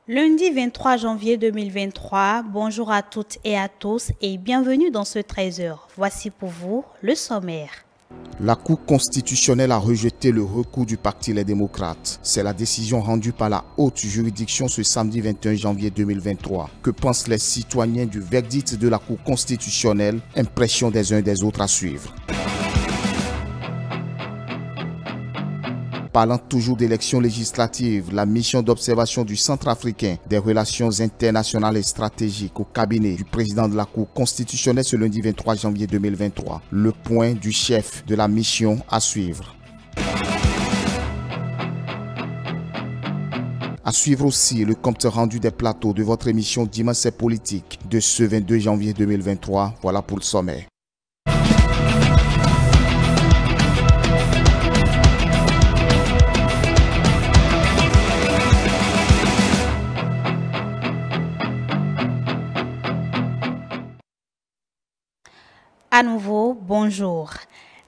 Lundi 23 janvier 2023, bonjour à toutes et à tous et bienvenue dans ce 13h. Voici pour vous le sommaire. La Cour constitutionnelle a rejeté le recours du Parti Les Démocrates. C'est la décision rendue par la haute juridiction ce samedi 21 janvier 2023. Que pensent les citoyens du verdict de la Cour constitutionnelle? Impression des uns et des autres à suivre. Parlant toujours d'élections législatives, la mission d'observation du Centre africain des relations internationales et stratégiques au cabinet du président de la Cour constitutionnelle ce lundi 23 janvier 2023. Le point du chef de la mission à suivre. À suivre aussi le compte rendu des plateaux de votre émission Dimanche c'est politique de ce 22 janvier 2023. Voilà pour le sommet. À nouveau, bonjour.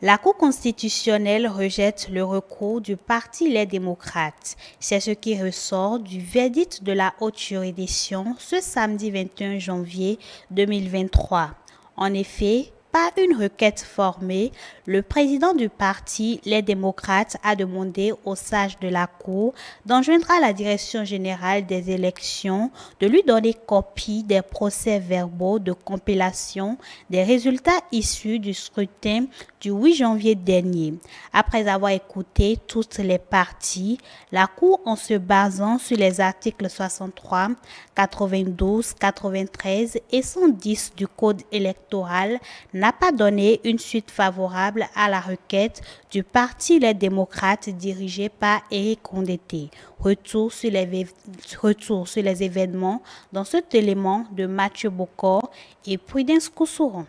La Cour constitutionnelle rejette le recours du Parti Les Démocrates. C'est ce qui ressort du verdict de la haute juridiction ce samedi 21 janvier 2023. En effet, pas une requête formée, le président du parti Les Démocrates a demandé aux sages de la Cour d'enjoindre à la Direction générale des élections de lui donner copie des procès-verbaux de compilation des résultats issus du scrutin du 8 janvier dernier. Après avoir écouté toutes les parties, la Cour, en se basant sur les articles 63, 92, 93 et 110 du Code électoral, n'a pas donné une suite favorable à la requête du Parti Les Démocrates dirigé par Éric Rondeté. Retour sur les événements dans cet élément de Mathieu Bocor et Prudence Koussouron.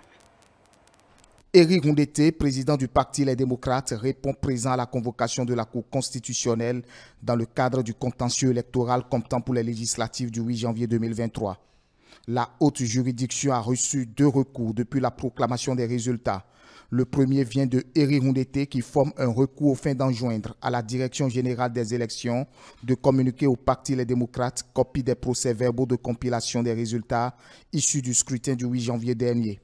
Éric Rondeté, président du Parti Les Démocrates, répond présent à la convocation de la Cour constitutionnelle dans le cadre du contentieux électoral comptant pour les législatives du 8 janvier 2023. La haute juridiction a reçu 2 recours depuis la proclamation des résultats. Le premier vient de Éric Rondeté qui forme un recours aux fins d'enjoindre à la Direction générale des élections de communiquer au Parti Les Démocrates copie des procès-verbaux de compilation des résultats issus du scrutin du 8 janvier dernier.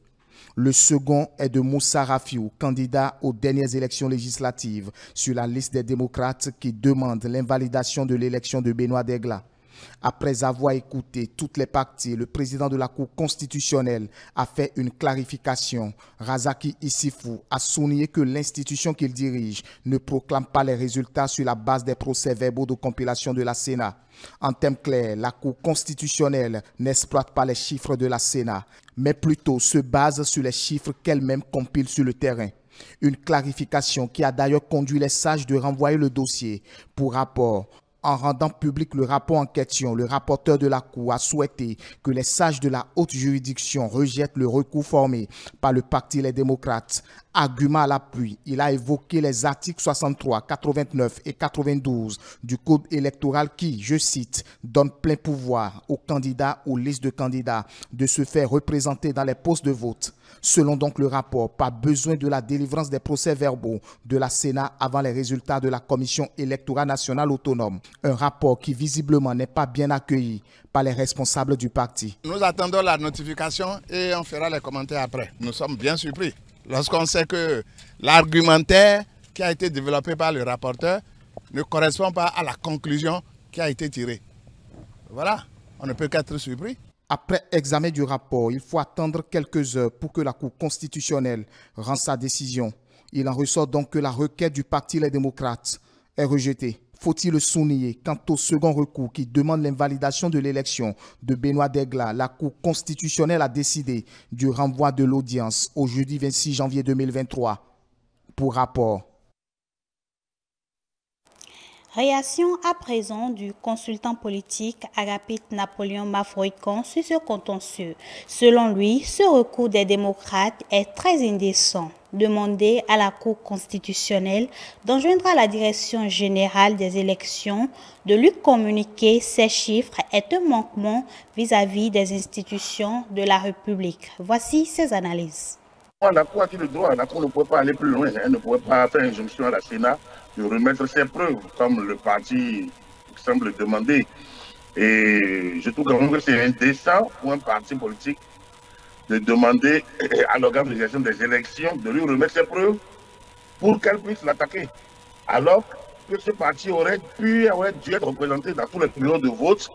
Le second est de Moussa Rafiou, candidat aux dernières élections législatives sur la liste des démocrates qui demande l'invalidation de l'élection de Benoît Degla. Après avoir écouté toutes les parties, le président de la Cour constitutionnelle a fait une clarification. Razaki Issifou a souligné que l'institution qu'il dirige ne proclame pas les résultats sur la base des procès-verbaux de compilation de la Sénat. En termes clairs, la Cour constitutionnelle n'exploite pas les chiffres de la Sénat, mais plutôt se base sur les chiffres qu'elle-même compile sur le terrain. Une clarification qui a d'ailleurs conduit les sages de renvoyer le dossier pour rapport. En rendant public le rapport en question, le rapporteur de la Cour a souhaité que les sages de la haute juridiction rejettent le recours formé par le Parti Les Démocrates. Argument à l'appui, il a évoqué les articles 63, 89 et 92 du Code électoral qui, je cite, donnent plein pouvoir aux candidats ou listes de candidats de se faire représenter dans les postes de vote. Selon donc le rapport, pas besoin de la délivrance des procès-verbaux de la Sénat avant les résultats de la Commission électorale nationale autonome. Un rapport qui visiblement n'est pas bien accueilli par les responsables du parti. Nous attendons la notification et on fera les commentaires après. Nous sommes bien surpris lorsqu'on sait que l'argumentaire qui a été développé par le rapporteur ne correspond pas à la conclusion qui a été tirée. Voilà, on ne peut qu'être surpris. Après examen du rapport, il faut attendre quelques heures pour que la Cour constitutionnelle rende sa décision. Il en ressort donc que la requête du Parti Les Démocrates est rejetée. Faut-il le souligner? Quant au second recours qui demande l'invalidation de l'élection de Benoît Degla, la Cour constitutionnelle a décidé du renvoi de l'audience au jeudi 26 janvier 2023 pour rapport. Réaction à présent du consultant politique Agapit Napoléon Mafroikan sur ce contentieux. Selon lui, ce recours des démocrates est très indécent. Demander à la Cour constitutionnelle d'enjoindre à la Direction générale des élections de lui communiquer ces chiffres est un manquement vis-à-vis des institutions de la République. Voici ses analyses. La Cour a-t-il le droit? La Cour ne pouvait pas aller plus loin. Elle ne pouvait pas faire injonction à la Sénat de remettre ses preuves, comme le parti semble demander. Et je trouve quand même que c'est indécent pour un parti politique de demander à l'organisation des élections de lui remettre ses preuves pour qu'elle puisse l'attaquer. Alors que ce parti aurait dû être représenté dans tous les bureaux de vote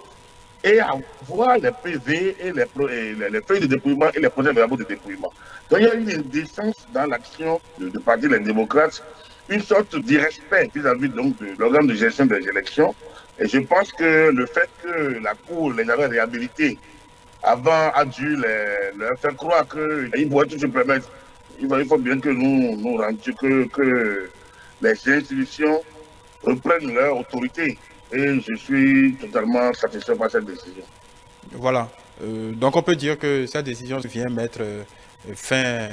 et avoir les PV et les feuilles de dépouillement et les projets verbaux de dépouillement. Donc il y a une indécence dans l'action du Parti des démocrates, une sorte d'irrespect vis-à-vis de l'organe de gestion des élections. Et je pense que le fait que la Cour les avait réhabilités avant a dû leur faire croire qu'ils pourraient tout se permettre. Il faut bien que nous rendions que les institutions reprennent leur autorité. Et je suis totalement satisfait par cette décision. Voilà. Donc on peut dire que cette décision vient mettre fin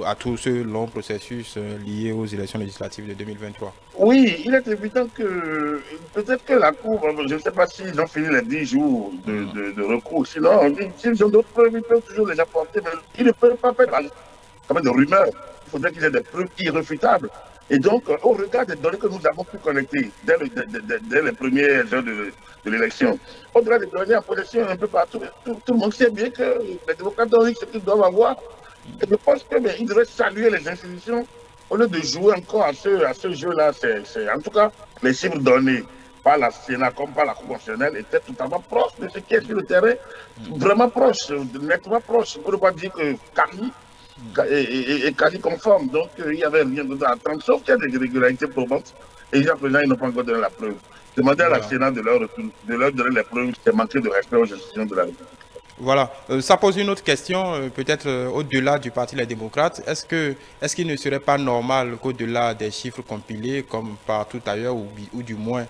à tout ce long processus lié aux élections législatives de 2023. Oui, il est évident que peut-être que la Cour, je ne sais pas s'ils ont fini les 10 jours de recours, sinon, s'ils ont d'autres preuves, ils peuvent toujours les apporter, mais ils ne peuvent pas faire quand même de rumeurs. Il faudrait qu'ils aient des preuves irréfutables. Et donc, au regard des données que nous avons pu collecter dès les premières heures de l'élection, au-delà des données en possession un peu partout, tout le monde sait bien que les démocrates ont dit ce qu'ils doivent avoir. Et je pense qu'ils devraient saluer les institutions au lieu de jouer encore à ce jeu-là. En tout cas, les chiffres donnés par la Sénat comme par la Cour constitutionnelle étaient totalement proches de ce qui est sur le terrain, vraiment proches, nettement proches. On ne peut pas dire que est quasi conforme, donc il n'y avait rien d'autre à attendre, sauf qu'il y a des irrégularités probantes, et jusqu'à présent, ils n'ont pas encore donné la preuve. Demander à la Sénat de leur donner les preuves, c'est manquer de respect aux institutions de la République. Voilà, ça pose une autre question, peut-être au-delà du Parti Les Démocrates. Est-ce qu'il ne serait pas normal qu'au-delà des chiffres compilés, comme partout ailleurs, ou du moins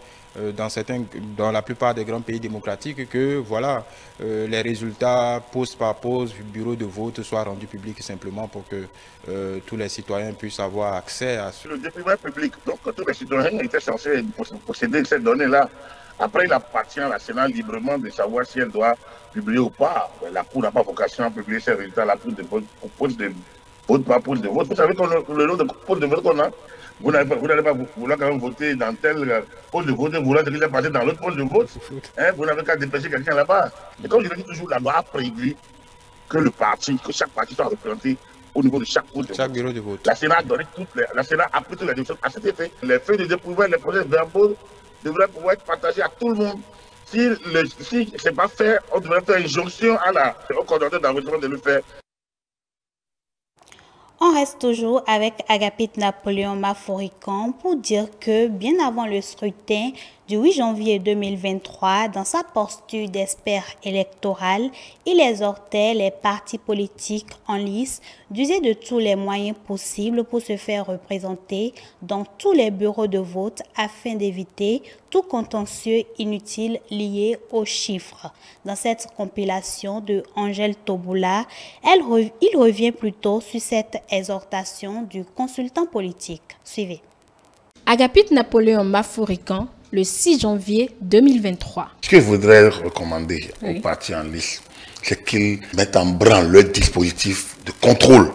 dans la plupart des grands pays démocratiques, que voilà, les résultats pause par pause du bureau de vote soient rendus publics simplement pour que tous les citoyens puissent avoir accès à ce... Le dépouillement public, donc tous les citoyens étaient censés posséder cette donnée-là. Après, il appartient à la Sénat librement de savoir si elle doit publier ou pas. La Cour n'a pas vocation à publier ces résultats-là pour pose de vote par pose de vote. Vous savez que le lot de pose de vote qu'on a, vous n'allez pas vouloir quand même voter dans tel pose de vote, vous voulez qu'il est passé dans l'autre pose de vote. Vous n'avez qu'à dépêcher quelqu'un là-bas. Et comme je le dis toujours, la loi a prévu que chaque parti soit représenté au niveau de chaque pose de vote. Bureau de vote. La Sénat a donné la Sénat a pris toutes les décisions à cet effet. Les feuilles de dépouillement, les projets verbaux devrait pouvoir être partagé à tout le monde. Si ce n'est pas fait, on devrait faire une jonction au coordonnateur d'enregistrement de le faire. On reste toujours avec Agapite Napoléon Maforican pour dire que bien avant le scrutin du 8 janvier 2023, dans sa posture d'expert électoral, il exhortait les partis politiques en lice d'user de tous les moyens possibles pour se faire représenter dans tous les bureaux de vote afin d'éviter tout contentieux inutile lié aux chiffres. Dans cette compilation de Angèle Toboula, il revient plutôt sur cette exhortation du consultant politique. Suivez. Agapite Napoléon Maforican, le 6 janvier 2023. Ce que je voudrais recommander aux partis en lice, c'est qu'ils mettent en branle leur dispositif de contrôle,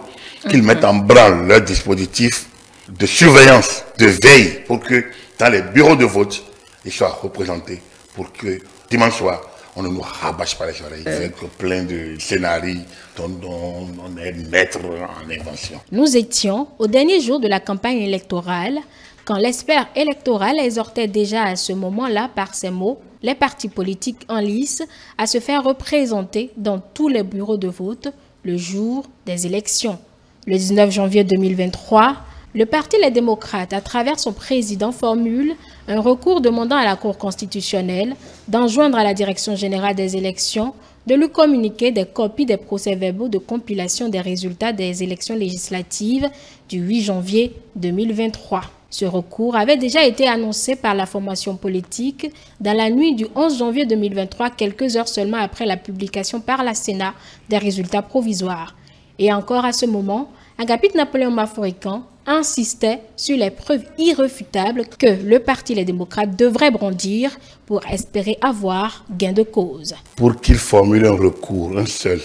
qu'ils mettent en branle leur dispositif de surveillance, de veille, pour que dans les bureaux de vote, ils soient représentés, pour que dimanche soir, on ne nous rabâche pas les oreilles avec plein de scénarios dont on est maître en invention. Nous étions au dernier jour de la campagne électorale, quand l'expert électoral exhortait déjà à ce moment-là, par ces mots, les partis politiques en lice à se faire représenter dans tous les bureaux de vote le jour des élections. Le 19 janvier 2023, le Parti Les Démocrates, à travers son président, formule un recours demandant à la Cour constitutionnelle d'enjoindre à la Direction générale des élections de lui communiquer des copies des procès-verbaux de compilation des résultats des élections législatives du 8 janvier 2023. Ce recours avait déjà été annoncé par la formation politique dans la nuit du 11 janvier 2023, quelques heures seulement après la publication par la Sénat des résultats provisoires. Et encore à ce moment, Agapite Napoléon Maforican insistait sur les preuves irréfutables que le Parti Les Démocrates devrait brandir pour espérer avoir gain de cause. Pour qu'il formule un recours, un seul,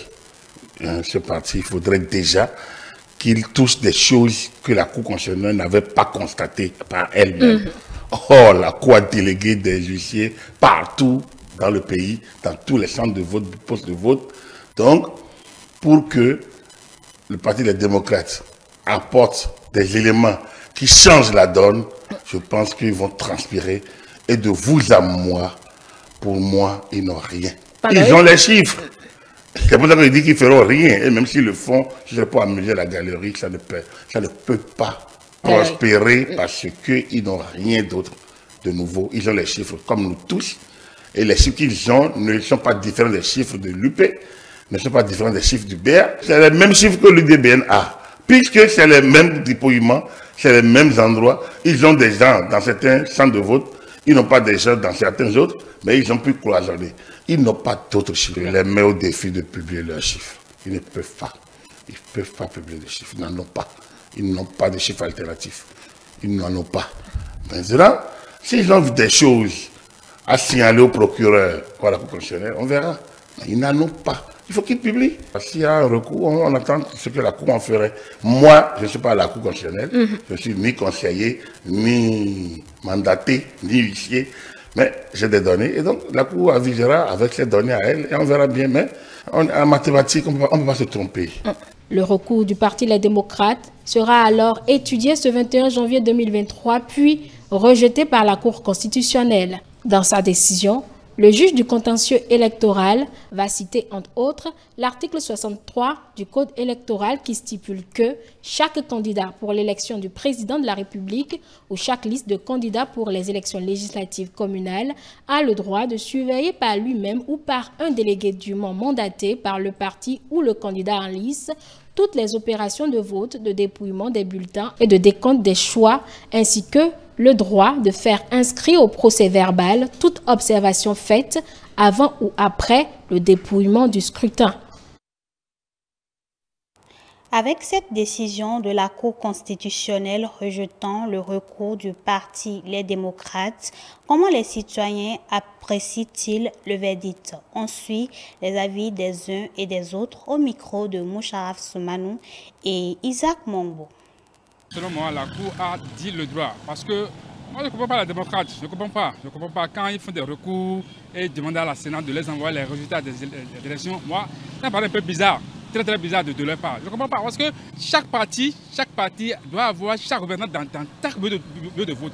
ce parti, il faudrait déjà qu'il touche des choses que la Cour constitutionnelle n'avait pas constatées par elle-même. Or, la Cour a délégué des huissiers partout dans le pays, dans tous les centres de vote, postes de vote. Donc, pour que le Parti des démocrates apporte des éléments qui changent la donne, je pense qu'ils vont transpirer. Et de vous à moi, pour moi, ils n'ont rien. Ils ont les chiffres. C'est pour ça que je dis qu'ils ne feront rien. Et même s'ils le font, je ne vais pas amuser la galerie, ça ne peut pas prospérer parce qu'ils n'ont rien d'autre de nouveau. Ils ont les chiffres comme nous tous. Et les chiffres qu'ils ont ne sont pas différents des chiffres de l'UP, ne sont pas différents des chiffres du BR. C'est les mêmes chiffres que l'UDBN a. Puisque c'est les mêmes dépouillements, c'est les mêmes endroits. Ils ont des gens dans certains centres de vote. Ils n'ont pas des gens dans certains autres, mais ils ont pu cloisonner. Ils n'ont pas d'autres chiffres. Je les mets au défi de publier leurs chiffres. Ils ne peuvent pas. Ils ne peuvent pas publier des chiffres. Ils n'en ont pas. Ils n'ont pas de chiffres alternatifs. Ils n'en ont pas. Maintenant, s'ils ont des choses à signaler au procureur ou à la Cour constitutionnelle, on verra. Ils n'en ont pas. Il faut qu'ils publient. S'il y a un recours, on attend ce que la Cour en ferait. Moi, je ne suis pas à la Cour constitutionnelle. Je ne suis ni conseiller, ni mandaté, ni huissier. Mais j'ai des données. Et donc, la Cour avisera avec ces données à elle et on verra bien. Mais en mathématiques, on ne peut pas se tromper. Le recours du Parti Les Démocrates sera alors étudié ce 21 janvier 2023, puis rejeté par la Cour constitutionnelle. Dans sa décision, le juge du contentieux électoral va citer entre autres l'article 63 du Code électoral qui stipule que chaque candidat pour l'élection du président de la République ou chaque liste de candidats pour les élections législatives communales a le droit de surveiller par lui-même ou par un délégué dûment mandaté par le parti ou le candidat en lice toutes les opérations de vote, de dépouillement des bulletins et de décompte des choix, ainsi que le droit de faire inscrire au procès-verbal toute observation faite avant ou après le dépouillement du scrutin. Avec cette décision de la Cour constitutionnelle rejetant le recours du Parti Les Démocrates, comment les citoyens apprécient-ils le verdict? On suit les avis des uns et des autres au micro de Moucharaf Soumanou et Isaac Mongbo. Selon moi, la Cour a dit le droit parce que moi, je ne comprends pas les démocrates. Je ne comprends pas quand ils font des recours et demandent à la Sénat de les envoyer les résultats des élections. Moi, ça me paraît un peu bizarre, très bizarre de leur part. Je ne comprends pas parce que chaque parti doit avoir chaque gouverneur dans chaque bureau de vote.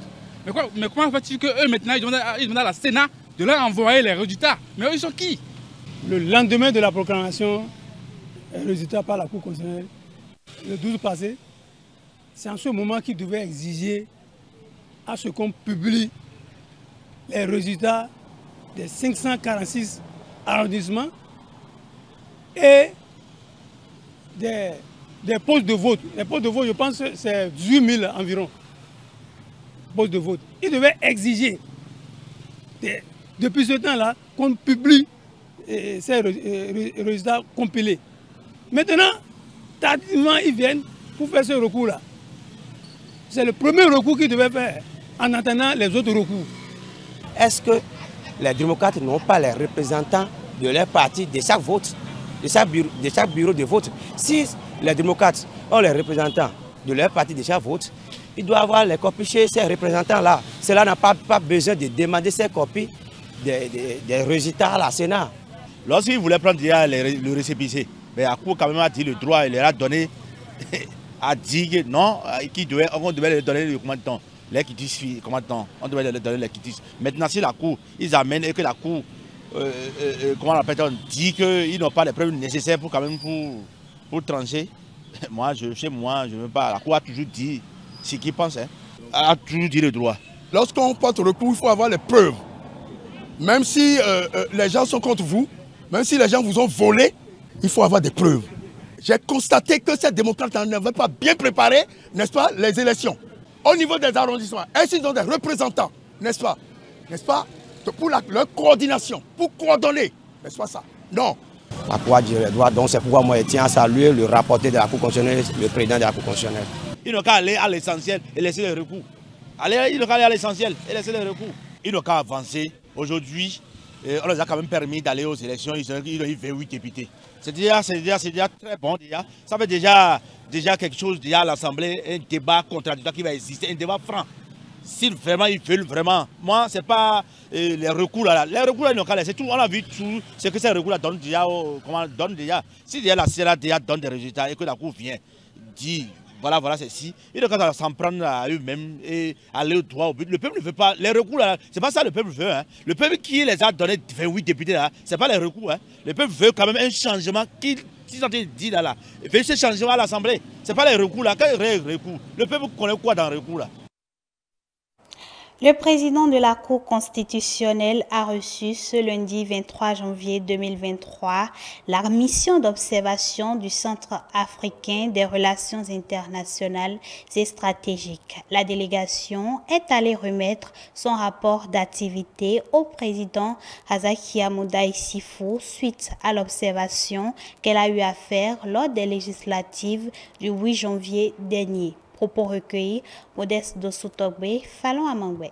Mais comment fait-il qu'eux maintenant, ils demandent à la Sénat de leur envoyer les résultats? Mais eux, ils sont qui? Le lendemain de la proclamation, résultat par la Cour constitutionnelle, le 12 passé, c'est en ce moment qu'ils devaient exiger à ce qu'on publie les résultats des 546 arrondissements et des postes de vote. Les postes de vote, je pense que c'est 18 000 environ postes de vote. Ils devaient exiger, depuis ce temps-là, qu'on publie ces résultats compilés. Maintenant, tardivement, ils viennent pour faire ce recours-là. C'est le premier recours qu'ils devaient faire en attendant les autres recours. Est-ce que les démocrates n'ont pas les représentants de leur parti de chaque vote, de chaque bureau de vote? Si les démocrates ont les représentants de leur parti de chaque vote, ils doivent avoir les copies chez ces représentants-là. Cela n'a pas besoin de demander ces copies des résultats à la Sénat. Lorsqu'ils voulaient prendre le récépissé, la Cour quand même a dit le droit, il leur a donné, a dit que non, on devait leur donner le commandant. Les quitus, on devait leur donner les quitus. Maintenant, si la Cour, ils amènent et que la Cour, comment on appelle ça, dit qu'ils n'ont pas les preuves nécessaires pour quand même pour trancher, moi, chez moi, je ne veux pas. La Cour a toujours dit ce qu'il pense, hein. A toujours dit le droit. Lorsqu'on porte recours, il faut avoir les preuves. Même si les gens sont contre vous, même si les gens vous ont volé, il faut avoir des preuves. J'ai constaté que ces démocrates n'avaient pas bien préparé, n'est-ce pas, les élections. Au niveau des arrondissements, est-ce qu'ils ont des représentants, n'est-ce pas, pour leur coordination, pour coordonner, n'est-ce pas ça? Non. La Cour a dit le droit, donc c'est pourquoi moi je tiens à saluer le rapporteur de la Cour constitutionnelle, le président de la Cour constitutionnelle. Ils n'ont qu'à aller à l'essentiel et laisser les recours. Ils n'ont qu'à aller à l'essentiel et laisser les recours. Ils n'ont qu'à avancer. Aujourd'hui, on les a quand même permis d'aller aux élections, ils ont eu 28 députés. C'est déjà très bon. Ça fait déjà quelque chose à l'Assemblée, un débat contradictoire qui va exister, un débat franc. si vraiment ils veulent vraiment, moi c'est pas les recours là, les recours là, ils n'ont qu'à laisser tout, on a vu tout ce que ces recours là donnent déjà, si déjà la CELA déjà donne des résultats et que la Cour vient dit voilà c'est si, ils n'ont qu'à s'en prendre à eux-mêmes et aller au droit au but. Le peuple ne veut pas, les recours là, c'est pas ça le peuple veut, hein. Le peuple qui les a donné 28 députés là, c'est pas les recours, hein. Le peuple veut quand même un changement qu'ils sont en train de dire là, il veut ce changement à l'Assemblée, c'est pas les recours là, quel recours? Le peuple connaît quoi dans les recours là? Le président de la Cour constitutionnelle a reçu ce lundi 23 janvier 2023 la mission d'observation du Centre africain des relations internationales et stratégiques. La délégation est allée remettre son rapport d'activité au président Hazaki Hamouda Issifou suite à l'observation qu'elle a eu à faire lors des législatives du 8 janvier dernier. Propos recueillis, Modeste Dossotogbe, Fallon Amangwe.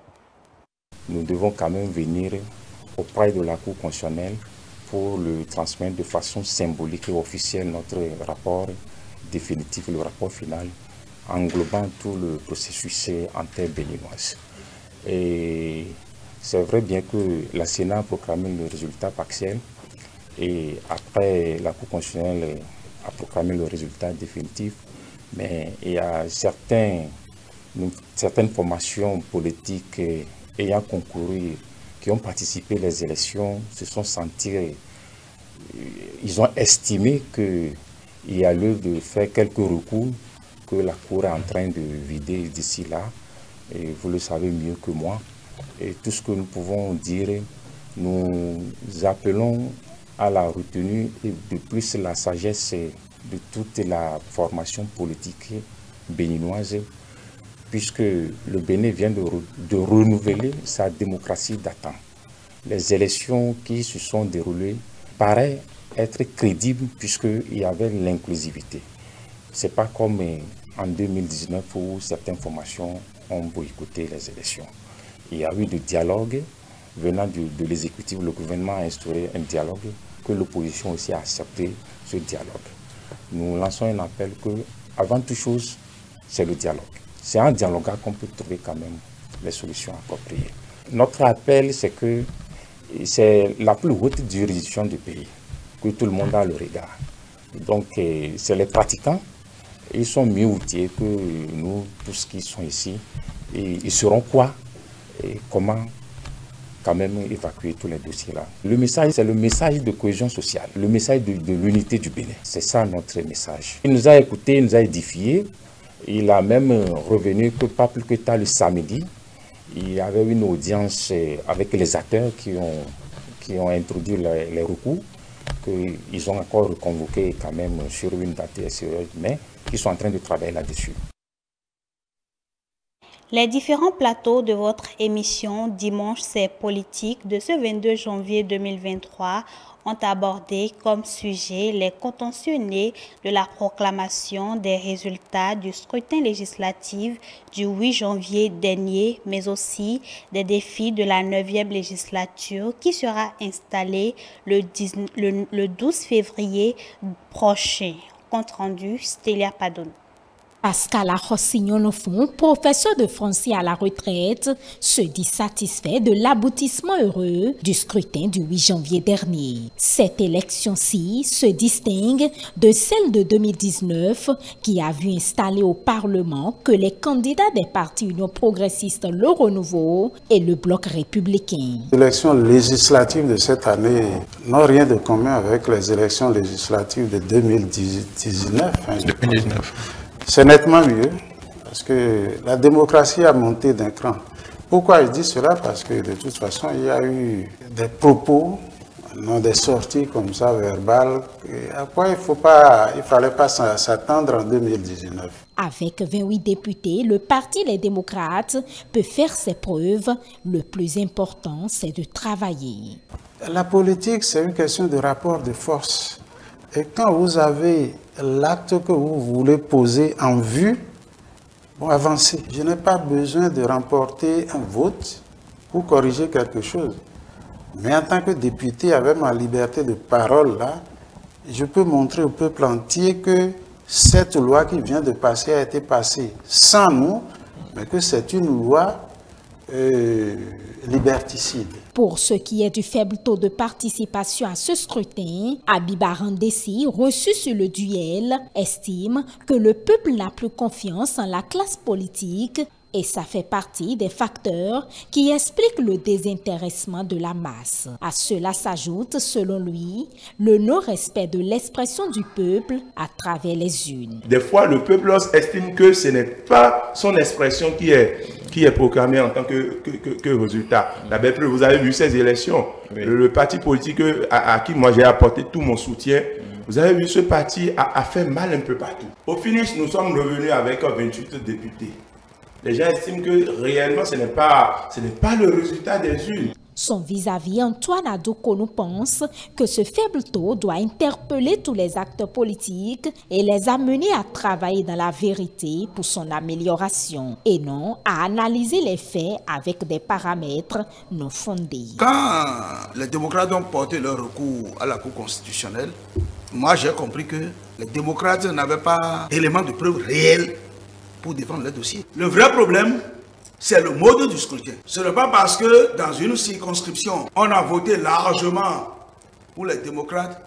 Nous devons quand même venir auprès de la Cour constitutionnelle pour le transmettre de façon symbolique et officielle notre rapport définitif, le rapport final, englobant tout le processus interbéninois. Et c'est vrai bien que la Sénat a proclamé le résultat partiel et après la Cour constitutionnelle a proclamé le résultat définitif. Mais il y a certaines formations politiques ayant concouru, qui ont participé aux élections, se sont sentis, ils ont estimé qu'il y a lieu de faire quelques recours que la Cour est en train de vider d'ici là. Et vous le savez mieux que moi. Et tout ce que nous pouvons dire, nous appelons à la retenue et de plus la sagesse de toute la formation politique béninoise, puisque le Bénin vient de renouveler sa démocratie d'antan. Les élections qui se sont déroulées paraissent être crédibles puisqu'il y avait l'inclusivité. Ce n'est pas comme en 2019 où certaines formations ont boycotté les élections. Il y a eu du dialogue venant de l'exécutif. Le gouvernement a instauré un dialogue que l'opposition aussi a accepté ce dialogue. Nous lançons un appel que, avant toute chose, c'est le dialogue. C'est en dialoguant qu'on peut trouver quand même les solutions appropriées. Notre appel, c'est que c'est la plus haute juridiction du pays, que tout le monde a le regard. Donc, c'est les pratiquants, ils sont mieux outillés que nous, tous qui sont ici. Et ils sauront quoi et comment quand même évacuer tous les dossiers-là. Le message, c'est le message de cohésion sociale, le message de l'unité du Bénin. C'est ça notre message. Il nous a écoutés, il nous a édifiés. Il a même revenu que pas plus que tard le samedi, il y avait une audience avec les acteurs qui ont introduit les recours, qu'ils ont encore reconvoqué quand même sur une date sérieuse, mais qui sont en train de travailler là-dessus. Les différents plateaux de votre émission Dimanche c'est politique de ce 22 janvier 2023 ont abordé comme sujet les contentieux nés de la proclamation des résultats du scrutin législatif du 8 janvier dernier, mais aussi des défis de la 9e législature qui sera installée le 12 février prochain. Compte rendu, Stélia Padon. Pascal Arossignon-Nofon, professeur de français à la retraite, se dit satisfait de l'aboutissement heureux du scrutin du 8 janvier dernier. Cette élection-ci se distingue de celle de 2019 qui a vu installer au Parlement que les candidats des partis Union progressiste Le Renouveau et le Bloc républicain. Les élections législatives de cette année n'ont rien de commun avec les élections législatives de 2019. 2019. C'est nettement mieux parce que la démocratie a monté d'un cran. Pourquoi je dis cela? Parce que de toute façon, il y a eu des propos, non des sorties comme ça, verbales, à quoi il ne fallait pas s'attendre en 2019. Avec 28 députés, le Parti Les Démocrates peut faire ses preuves. Le plus important, c'est de travailler. La politique, c'est une question de rapport de force. Et quand vous avez l'acte que vous voulez poser en vue, bon, avancez. Je n'ai pas besoin de remporter un vote pour corriger quelque chose. Mais en tant que député, avec ma liberté de parole, là, je peux montrer au peuple entier que cette loi qui vient de passer a été passée sans nous, mais que c'est une loi liberticide. Pour ce qui est du faible taux de participation à ce scrutin, Abiba Randessi, reçu sur le duel, estime que le peuple n'a plus confiance en la classe politique et ça fait partie des facteurs qui expliquent le désintéressement de la masse. À cela s'ajoute, selon lui, le non-respect de l'expression du peuple à travers les urnes. Des fois, le peuple estime que ce n'est pas son expression qui est proclamée en tant que résultat. La belle preuve, vous avez vu ces élections. Oui. Le parti politique à qui moi j'ai apporté tout mon soutien, vous avez vu ce parti a fait mal un peu partout. Au finish, nous sommes revenus avec 28 députés. Les gens estiment que réellement ce n'est pas le résultat des urnes. Son vis-à-vis, Antoine Adoukonou pense que ce faible taux doit interpeller tous les acteurs politiques et les amener à travailler dans la vérité pour son amélioration et non à analyser les faits avec des paramètres non fondés. Quand les démocrates ont porté leur recours à la Cour constitutionnelle, moi j'ai compris que les démocrates n'avaient pas d'éléments de preuve réels pour défendre le dossier. Le vrai problème, c'est le mode du scrutin. Ce n'est pas parce que dans une circonscription, on a voté largement pour les démocrates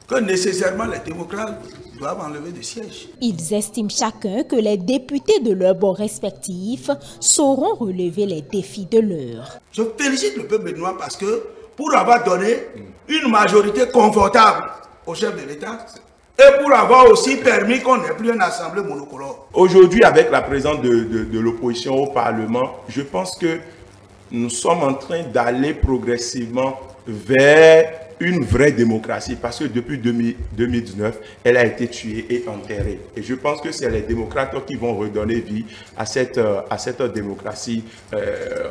que nécessairement les démocrates doivent enlever des sièges. Ils estiment chacun que les députés de leur bord respectif sauront relever les défis de l'heure. Je félicite le peuple béninois parce que pour avoir donné une majorité confortable au chef de l'État, et pour avoir aussi permis qu'on n'ait plus une assemblée monocolore. Aujourd'hui, avec la présence de l'opposition au Parlement, je pense que nous sommes en train d'aller progressivement vers une vraie démocratie parce que depuis 2019, elle a été tuée et enterrée. Et je pense que c'est les démocrates qui vont redonner vie à cette démocratie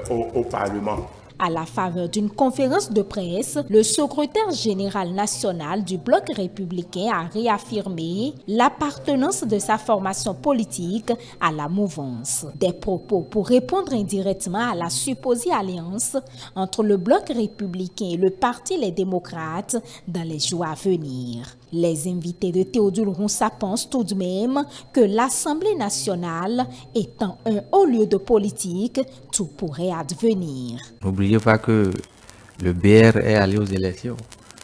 au Parlement. À la faveur d'une conférence de presse, le secrétaire général national du Bloc républicain a réaffirmé l'appartenance de sa formation politique à la mouvance. Des propos pour répondre indirectement à la supposée alliance entre le Bloc républicain et le Parti Les Démocrates dans les jours à venir. Les invités de Théodule Roussa pensent tout de même que l'Assemblée nationale étant un haut lieu de politique, tout pourrait advenir. N'oubliez pas que le BR est allé aux élections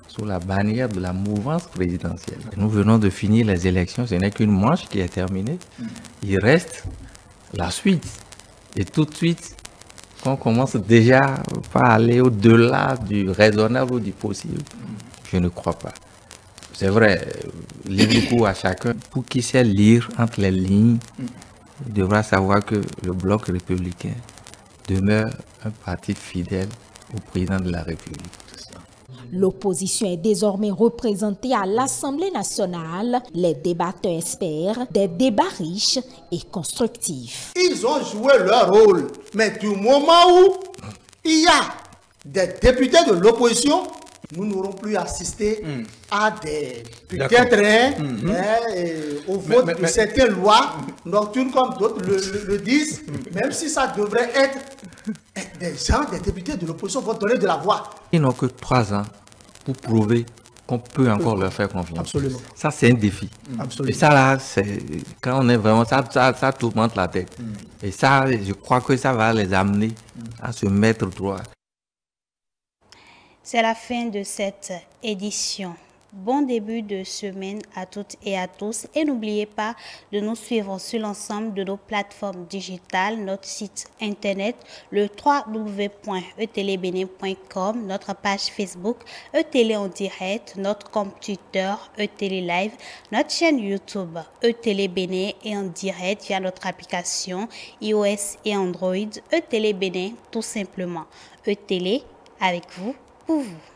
sous la bannière de la mouvance présidentielle. Nous venons de finir les élections, ce n'est qu'une manche qui est terminée. Il reste la suite. Et tout de suite, on commence déjà par aller au-delà du raisonnable ou du possible. Je ne crois pas. C'est vrai, lire beaucoup à chacun. Pour qui sait lire entre les lignes, il devra savoir que le Bloc républicain demeure un parti fidèle au président de la République. L'opposition est désormais représentée à l'Assemblée nationale. Les débatteurs espèrent des débats riches et constructifs. Ils ont joué leur rôle, mais du moment où il y a des députés de l'opposition, nous n'aurons plus assisté à des peut-être au vote de certaines lois nocturnes comme d'autres le disent, même si ça devrait être des gens, des députés de l'opposition vont donner de la voix. Ils n'ont que 3 ans pour prouver qu'on peut encore leur faire confiance. Absolument. Ça, c'est un défi. Absolument. Et ça, là, quand on est vraiment, ça tourmente la tête. Et ça, je crois que ça va les amener à se mettre droit. C'est la fin de cette édition. Bon début de semaine à toutes et à tous. Et n'oubliez pas de nous suivre sur l'ensemble de nos plateformes digitales, notre site internet, le www.etelebene.com, notre page Facebook, eTélé en direct, notre compte Twitter, eTélé Live, notre chaîne YouTube, eTélé Bene et en direct via notre application iOS et Android, eTélé Bene tout simplement. eTélé avec vous, pour vous.